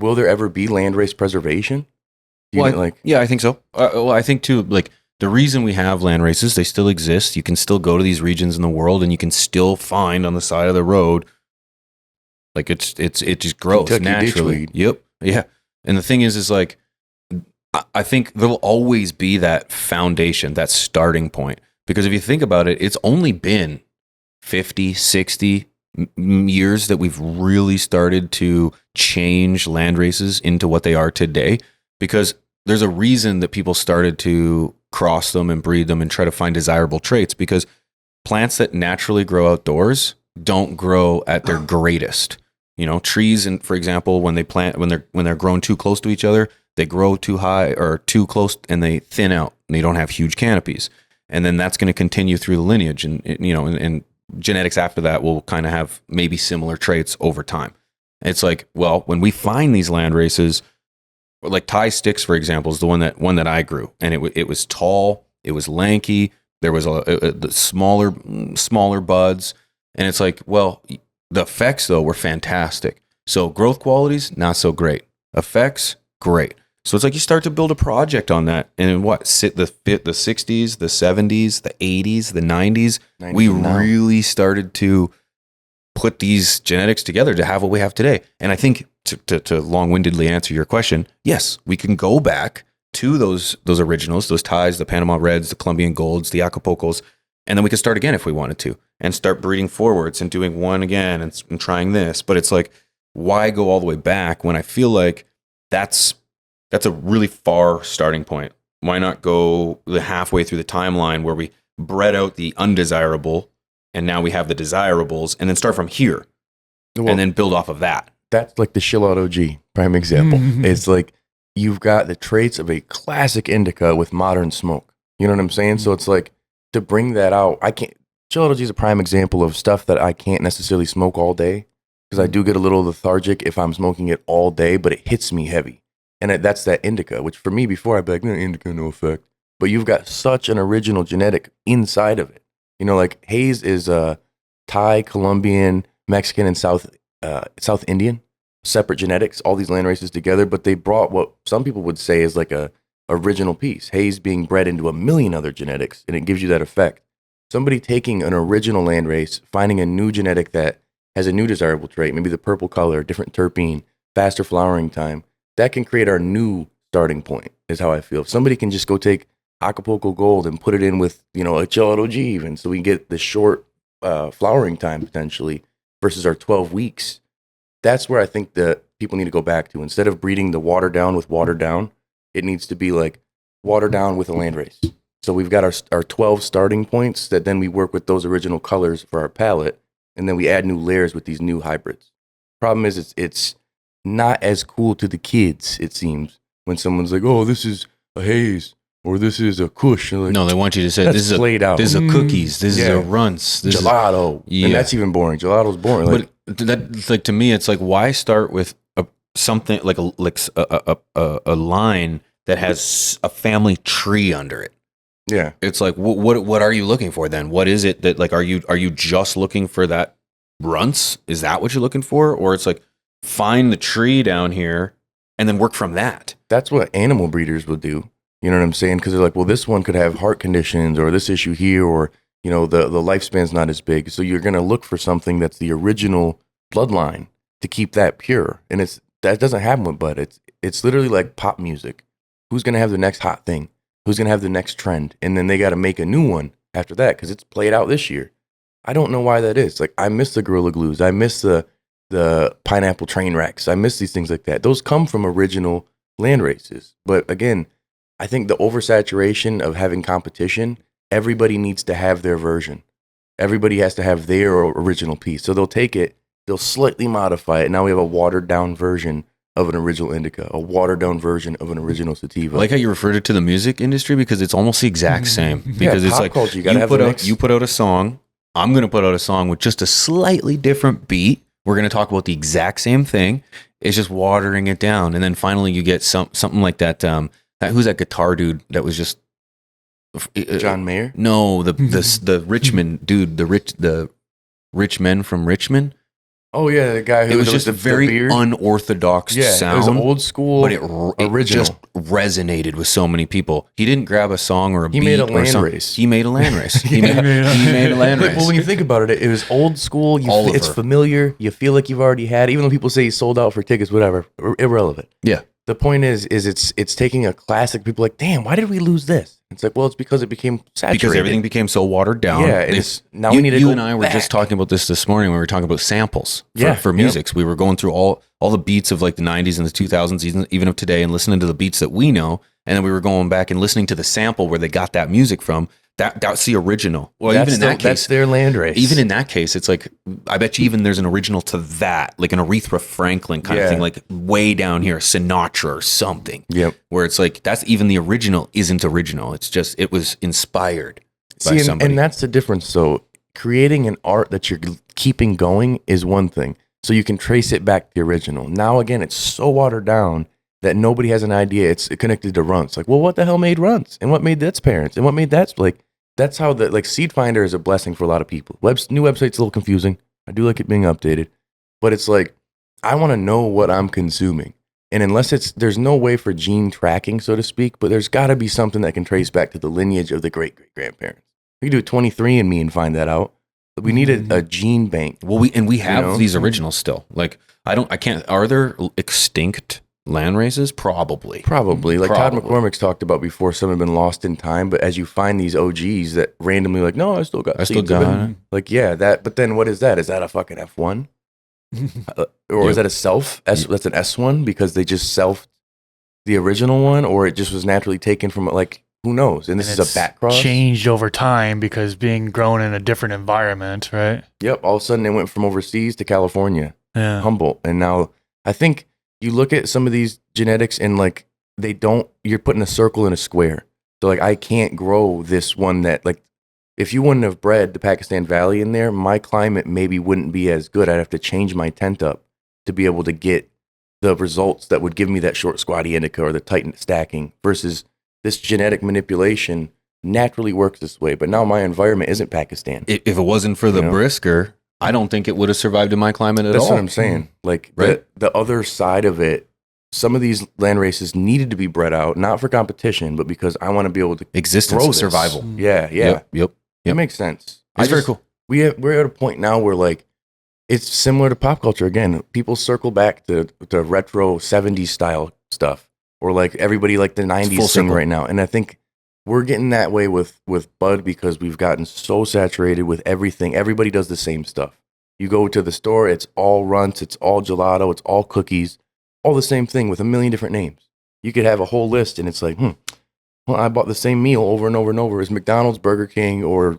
will there ever be landrace preservation? Yeah, I think so. Well, I think too, like the reason we have land races, they still exist. You can still go to these regions in the world, and you can still find on the side of the road, like it just grows Kentucky naturally. ditchweed. Yep, yeah. And the thing is like I think there'll always be that foundation, that starting point, because if you think about it, it's only been 50, 60 years that we've really started to change land races into what they are today, because there's a reason that people started to cross them and breed them and try to find desirable traits, because plants that naturally grow outdoors don't grow at their greatest. You know, trees, and for example, when they're grown too close to each other, they grow too high or too close and they thin out and they don't have huge canopies. And then that's going to continue through the lineage, and genetics after that will kind of have maybe similar traits over time. It's like, well, when we find these land races, like Thai sticks, for example, is the one that I grew, and it was tall, it was lanky, there was the smaller buds, and it's like, well, the effects though were fantastic. So growth qualities not so great, effects great. So it's like you start to build a project on that, and the 60s, the 70s, the 80s, the 90s, we really started to put these genetics together to have what we have today. And I think to long-windedly answer your question, yes, we can go back to those originals, those Thais, the Panama Reds, the Colombian Golds, the Acapulcos, and then we could start again if we wanted to, and start breeding forwards and doing one again and trying this. But it's like, why go all the way back when I feel like that's a really far starting point? Why not go the halfway through the timeline where we bred out the undesirable and now we have the desirables, and then start from here and then build off of that? That's like the Chill Out OG, prime example. It's like you've got the traits of a classic indica with modern smoke. You know what I'm saying? So it's like, to bring that out, Chill Out OG is a prime example of stuff that I can't necessarily smoke all day, because I do get a little lethargic if I'm smoking it all day, but it hits me heavy. And that's that indica, which for me before I'd be like, no, indica, no effect. But you've got such an original genetic inside of it. You know, like Haze is Thai, Colombian, Mexican, and South Indian, separate genetics, all these land races together, but they brought what some people would say is like a original piece. Haze being bred into a million other genetics, and it gives you that effect. Somebody taking an original land race, finding a new genetic that has a new desirable trait, maybe the purple color, different terpene, faster flowering time, that can create our new starting point, is how I feel. If somebody can just go take Acapulco Gold and put it in with, a Chill Out OG even, so we can get the short flowering time potentially versus our 12 weeks. That's where I think that people need to go back to. Instead of breeding the water down with water down, it needs to be like water down with a land race. So we've got our 12 starting points that then we work with those original colors for our palette, and then we add new layers with these new hybrids. Problem is it's not as cool to the kids, it seems, when someone's like, oh, this is a Haze, or this is a Kush. Like, no, they want you to say, this is played out. This is a cookies, this is a runts, this gelato. And that's even boring. Gelato's boring. Like, but that, like, to me, it's like, why start with something like a line that has a family tree under it? Yeah, it's like, what are you looking for then? What is it that, like, are you just looking for that runts? Is that what you're looking for? Or it's like, find the tree down here and then work from that. That's what animal breeders would do. You know what I'm saying? Because they're like, well, this one could have heart conditions, or this issue here, or, the lifespan's not as big. So you're going to look for something that's the original bloodline to keep that pure. And that doesn't happen with bud. It's literally like pop music. Who's going to have the next hot thing? Who's going to have the next trend? And then they got to make a new one after that, because it's played out this year. I don't know why that is. Like, I miss the Gorilla Glues. I miss the pineapple train wrecks. I miss these things like that. Those come from original land races. But again, I think the oversaturation of having competition, everybody needs to have their version. Everybody has to have their original piece. So they'll take it, they'll slightly modify it. Now we have a watered down version of an original indica, a watered down version of an original sativa. I like how you referred it to the music industry, because it's almost the exact same. Because it's like, culture, you put out a song, I'm going to put out a song with just a slightly different beat. We're going to talk about the exact same thing. It's just watering it down. And then finally you get something like that. Who's that guitar dude that was just John Mayer? No, the Richmond dude, the rich men from Richmond. Oh yeah, the guy who It was with just the a very beard. unorthodox sound. It was old school, but it original. just resonated with so many people. He didn't grab a song or a beat. He made a or something. Landrace. He made a Landrace. He made a Landrace. Like, well, when you think about it, it was old school. It's familiar. You feel like you've already had it. Even though people say he sold out for tickets, whatever, irrelevant. Yeah. The point is it's taking a classic. People are like, damn, why did we lose this? It's like, well, it's because it became saturated. Because everything became so watered down. Yeah, now we need to go You and I were just talking about this morning when we were talking about samples for music. Yep. We were going through all the beats of like the 90s and the 2000s, even of today, and listening to the beats that we know. And then we were going back and listening to the sample where they got that music from. That's the original. Well, even in that case, that's their Landrace. Even in that case, it's like, I bet you even there's an original to that, like an Aretha Franklin kind of thing, like way down here, Sinatra or something. Yep. Where it's like, that's even the original isn't original. It's just, it was inspired by somebody. And that's the difference. So creating an art that you're keeping going is one thing. So you can trace it back to the original. Now, again, it's so watered down that nobody has an idea. It's connected to Runts. Like, well, what the hell made Runts? And what made that's parents? And what made that's like, that's how Seed Finder is a blessing for a lot of people. New website's a little confusing. I do like it being updated, but it's like, I want to know what I'm consuming. And unless there's no way for gene tracking, so to speak, but there's got to be something that can trace back to the lineage of the great-great-grandparents. We can do 23andMe and find that out. But we need a gene bank. Well, we have these originals still. Like, are there extinct land races? Probably. Like Todd McCormick's talked about before, some have been lost in time, but as you find these OGs that randomly like, no, I still got it. Like, yeah, but then what is that? Is that a fucking F1? Or is that a self? That's an S1 because they just selfed the original one, or it just was naturally taken from, like, who knows? And this is a back cross. Changed over time because being grown in a different environment, right? Yep. All of a sudden it went from overseas to California, Humboldt. And now I think you look at some of these genetics and like you're putting a circle in a square. So like I can't grow this one that like, if you wouldn't have bred the Pakistan Valley in there, my climate maybe wouldn't be as good. I'd have to change my tent up to be able to get the results that would give me that short squatty indica or the tight stacking versus this genetic manipulation naturally works this way. But now my environment isn't Pakistan. If it wasn't for the brisker, I don't think it would have survived in my climate at all. That's what I'm saying. Like the other side of it, some of these land races needed to be bred out, not for competition, but because I want to be able to existence, grow survival. Yeah. Yep. That makes sense. It's very cool. We're at a point now where like it's similar to pop culture again. People circle back to retro 70s style stuff, or like everybody like the 90s thing right now. And I think we're getting that way with bud because we've gotten so saturated with everything. Everybody does the same stuff. You go to the store, it's all Runts, it's all gelato, it's all cookies, all the same thing with a million different names. You could have a whole list and it's like, well, I bought the same meal over and over and over as McDonald's, Burger King, or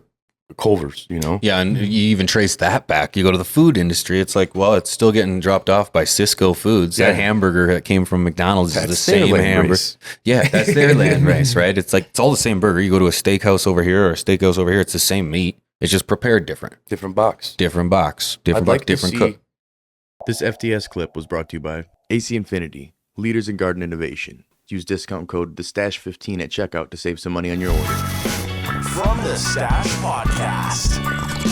Culver's, Yeah, and you even trace that back. You go to the food industry, it's like, well, it's still getting dropped off by Cisco Foods. That hamburger that came from McDonald's is the same hamburger. Yeah, that's their land race, right? It's like, it's all the same burger. You go to a steakhouse over here or a steakhouse over here, it's the same meat. It's just prepared different. Different box. Different cook. This FTS clip was brought to you by AC Infinity, leaders in garden innovation. Use discount code TheStash15 at checkout to save some money on your order. From the Stash Podcast.